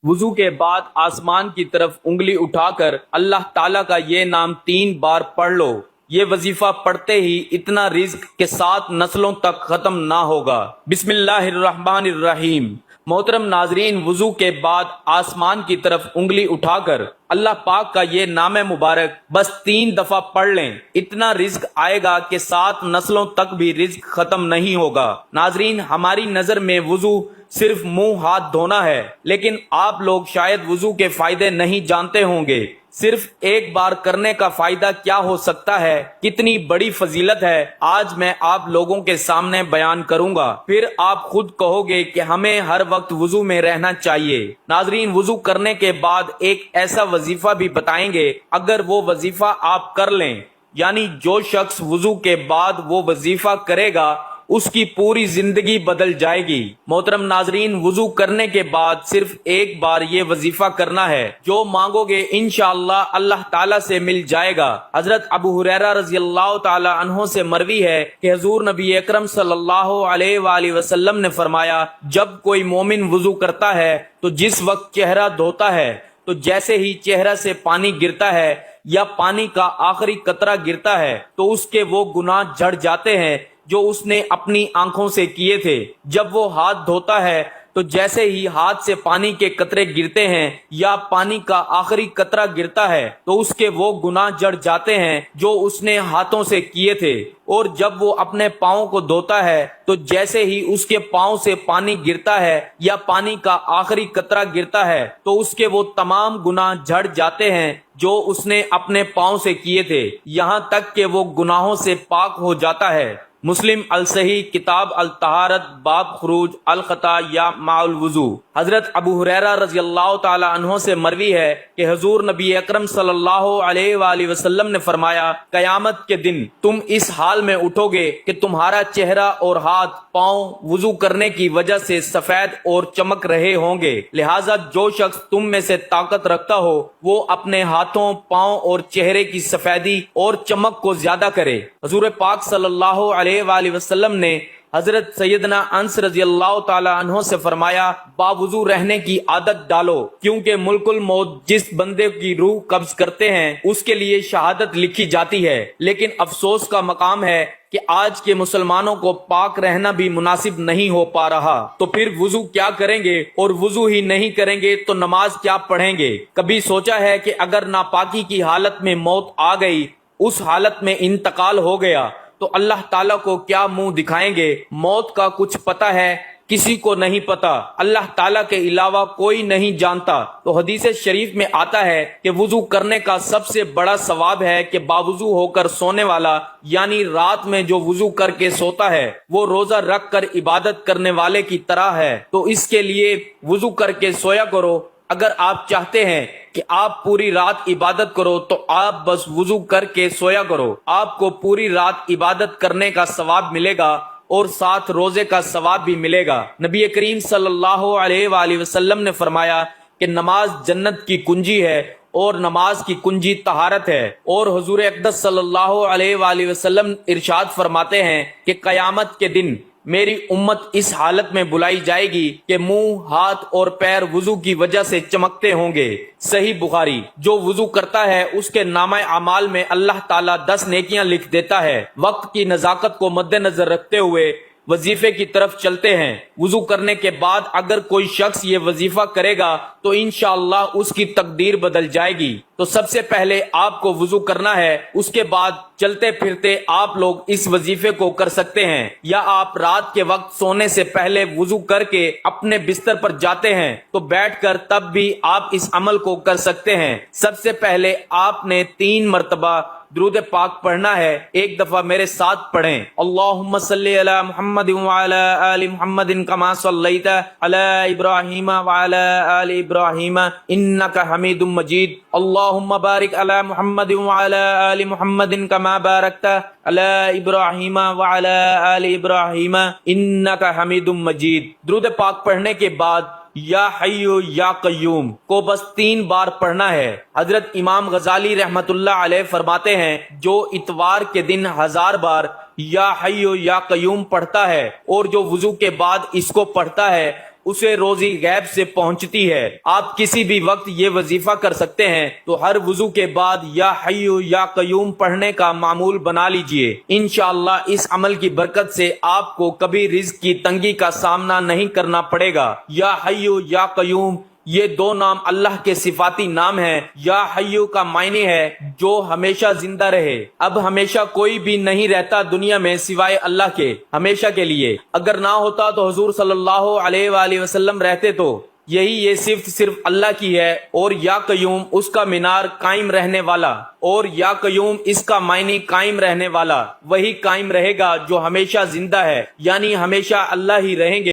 وضو کے بعد آسمان کی طرف انگلی اٹھا کر اللہ تعالیٰ کا یہ نام 3 بار پڑھ لو۔ یہ وظیفہ پڑھتے ہی اتنا رزق کے 7 نسلوں تک ختم نہ ہوگا۔ بسم اللہ الرحمن الرحیم۔ محترم ناظرین، وضو کے بعد آسمان کی طرف انگلی اٹھا کر اللہ پاک کا یہ نام مبارک بس 3 دفعہ پڑھ لیں، اتنا رزق آئے گا کہ 7 نسلوں تک بھی رزق ختم نہیں ہوگا۔ ناظرین، ہماری نظر میں وضو صرف منہ ہاتھ دھونا ہے، لیکن آپ لوگ شاید وضو کے فائدے نہیں جانتے ہوں گے۔ صرف ایک بار کرنے کا فائدہ کیا ہو سکتا ہے، کتنی بڑی فضیلت ہے، آج میں آپ لوگوں کے سامنے بیان کروں گا، پھر آپ خود کہو گے کہ ہمیں ہر وقت وضو میں رہنا چاہیے۔ ناظرین، وضو کرنے کے بعد ایک ایسا وظیفہ بھی بتائیں گے، اگر وہ وظیفہ آپ کر لیں، یعنی جو شخص وضو کے بعد وہ وظیفہ کرے گا اس کی پوری زندگی بدل جائے گی۔ محترم ناظرین، وضو کرنے کے بعد صرف ایک بار یہ وظیفہ کرنا ہے، جو مانگو گے انشاءاللہ اللہ تعالیٰ سے مل جائے گا۔ حضرت ابو ہریرہ رضی اللہ تعالی عنہ سے مروی ہے کہ حضور نبی اکرم صلی اللہ علیہ وآلہ وسلم نے فرمایا، جب کوئی مومن وضو کرتا ہے تو جس وقت چہرہ دھوتا ہے تو جیسے ہی چہرہ سے پانی گرتا ہے یا پانی کا آخری قطرہ گرتا ہے تو اس کے وہ گناہ جھڑ جاتے ہیں جو اس نے اپنی آنکھوں سے کیے تھے۔ جب وہ ہاتھ دھوتا ہے تو جیسے ہی ہاتھ سے پانی کے قطرے گرتے ہیں یا پانی کا آخری قطرہ گرتا ہے تو اس کے وہ گناہ جڑ جاتے ہیں جو اس نے ہاتھوں سے کیے تھے۔ اور جب وہ اپنے پاؤں کو دھوتا ہے تو جیسے ہی اس کے پاؤں سے پانی گرتا ہے یا پانی کا آخری قطرہ گرتا ہے تو اس کے وہ تمام گناہ جھڑ جاتے ہیں جو اس نے اپنے پاؤں سے کیے تھے، یہاں تک کہ وہ گناہوں سے پاک ہو جاتا ہے۔ مسلم الصحیح کتاب الطہارت باب خروج الخطا یا مع الوضو۔ حضرت ابو ہریرہ رضی اللہ تعالی عنہ سے مروی ہے کہ حضور نبی اکرم صلی اللہ علیہ وآلہ وسلم نے فرمایا، قیامت کے دن تم اس حال میں اٹھو گے کہ تمہارا چہرہ اور ہاتھ پاؤں وضو کرنے کی وجہ سے سفید اور چمک رہے ہوں گے، لہٰذا جو شخص تم میں سے طاقت رکھتا ہو وہ اپنے ہاتھوں، پاؤں اور چہرے کی سفیدی اور چمک کو زیادہ کرے۔ حضور پاک صلی اللہ علیہ وآلہ وسلم نے حضرت سیدنا انس رضی اللہ تعالی عنہ سے فرمایا، باوضو رہنے کی عادت ڈالو، کیونکہ ملک الموت جس بندے کی روح قبض کرتے ہیں اس کے لیے شہادت لکھی جاتی ہے، لیکن افسوس کا مقام ہے کہ آج کے مسلمانوں کو پاک رہنا بھی مناسب نہیں ہو پا رہا، تو پھر وضو کیا کریں گے؟ اور وضو ہی نہیں کریں گے تو نماز کیا پڑھیں گے؟ کبھی سوچا ہے کہ اگر ناپاکی کی حالت میں موت آ گئی، اس حالت میں انتقال ہو گیا تو اللہ تعالیٰ کو کیا منہ دکھائیں گے؟ موت کا کچھ پتہ ہے؟ کسی کو نہیں پتا، اللہ تعالیٰ کے علاوہ کوئی نہیں جانتا۔ تو حدیث شریف میں آتا ہے کہ وضو کرنے کا سب سے بڑا ثواب ہے کہ باوضو ہو کر سونے والا، یعنی رات میں جو وضو کر کے سوتا ہے وہ روزہ رکھ کر عبادت کرنے والے کی طرح ہے، تو اس کے لیے وضو کر کے سویا کرو۔ اگر آپ چاہتے ہیں کہ آپ پوری رات عبادت کرو تو آپ بس وضو کر کے سویا کرو، آپ کو پوری رات عبادت کرنے کا ثواب ملے گا اور ساتھ روزے کا ثواب بھی ملے گا۔ نبی کریم صلی اللہ علیہ وآلہ وسلم نے فرمایا کہ نماز جنت کی کنجی ہے اور نماز کی کنجی طہارت ہے، اور حضور اقدس صلی اللہ علیہ وآلہ وسلم ارشاد فرماتے ہیں کہ قیامت کے دن میری امت اس حالت میں بلائی جائے گی کہ منہ، ہاتھ اور پیر وضو کی وجہ سے چمکتے ہوں گے۔ صحیح بخاری۔ جو وضو کرتا ہے اس کے نامہ اعمال میں اللہ تعالیٰ 10 نیکیاں لکھ دیتا ہے۔ وقت کی نزاکت کو مد نظر رکھتے ہوئے وظیفے کی طرف چلتے ہیں۔ وضو کرنے کے بعد اگر کوئی شخص یہ وظیفہ کرے گا تو انشاءاللہ اس کی تقدیر بدل جائے گی۔ تو سب سے پہلے آپ کو وضو کرنا ہے، اس کے بعد چلتے پھرتے آپ لوگ اس وظیفے کو کر سکتے ہیں، یا آپ رات کے وقت سونے سے پہلے وضو کر کے اپنے بستر پر جاتے ہیں تو بیٹھ کر تب بھی آپ اس عمل کو کر سکتے ہیں۔ سب سے پہلے آپ نے 3 مرتبہ درود پاک پڑھنا ہے۔ ایک دفعہ میرے ساتھ پڑھیں، اللہم صلی علی محمد وعلی آل محمد کما صلیت علی ابراہیم وعلی آل ابراہیم انک حمید مجید، اللہم بارک علی محمد وعلی آل محمد کما بارکت علی ابراہیم وعلی آل ابراہیم انک حمید مجید۔ درود پاک پڑھنے کے بعد یا حیو یا قیوم کو بس 3 بار پڑھنا ہے۔ حضرت امام غزالی رحمت اللہ علیہ فرماتے ہیں، جو اتوار کے دن 1000 بار یا حیو یا قیوم پڑھتا ہے اور جو وضو کے بعد اس کو پڑھتا ہے اسے روزی غیب سے پہنچتی ہے۔ آپ کسی بھی وقت یہ وظیفہ کر سکتے ہیں، تو ہر وضو کے بعد یا حی یا قیوم پڑھنے کا معمول بنا لیجئے۔ انشاءاللہ اس عمل کی برکت سے آپ کو کبھی رزق کی تنگی کا سامنا نہیں کرنا پڑے گا۔ یا حی یا قیوم یہ دو نام اللہ کے صفاتی نام ہیں۔ یا حیو کا معنی ہے جو ہمیشہ زندہ رہے۔ اب ہمیشہ کوئی بھی نہیں رہتا دنیا میں سوائے اللہ کے، ہمیشہ کے لیے۔ اگر نہ ہوتا تو حضور صلی اللہ علیہ وآلہ وسلم رہتے تو۔ یہی یہ صفت صرف اللہ کی ہے۔ اور یا قیوم اس کا مینار قائم رہنے والا، اور یا قیوم اس کا معنی قائم رہنے والا۔ وہی قائم رہے گا جو ہمیشہ زندہ ہے، یعنی ہمیشہ اللہ ہی رہیں گے۔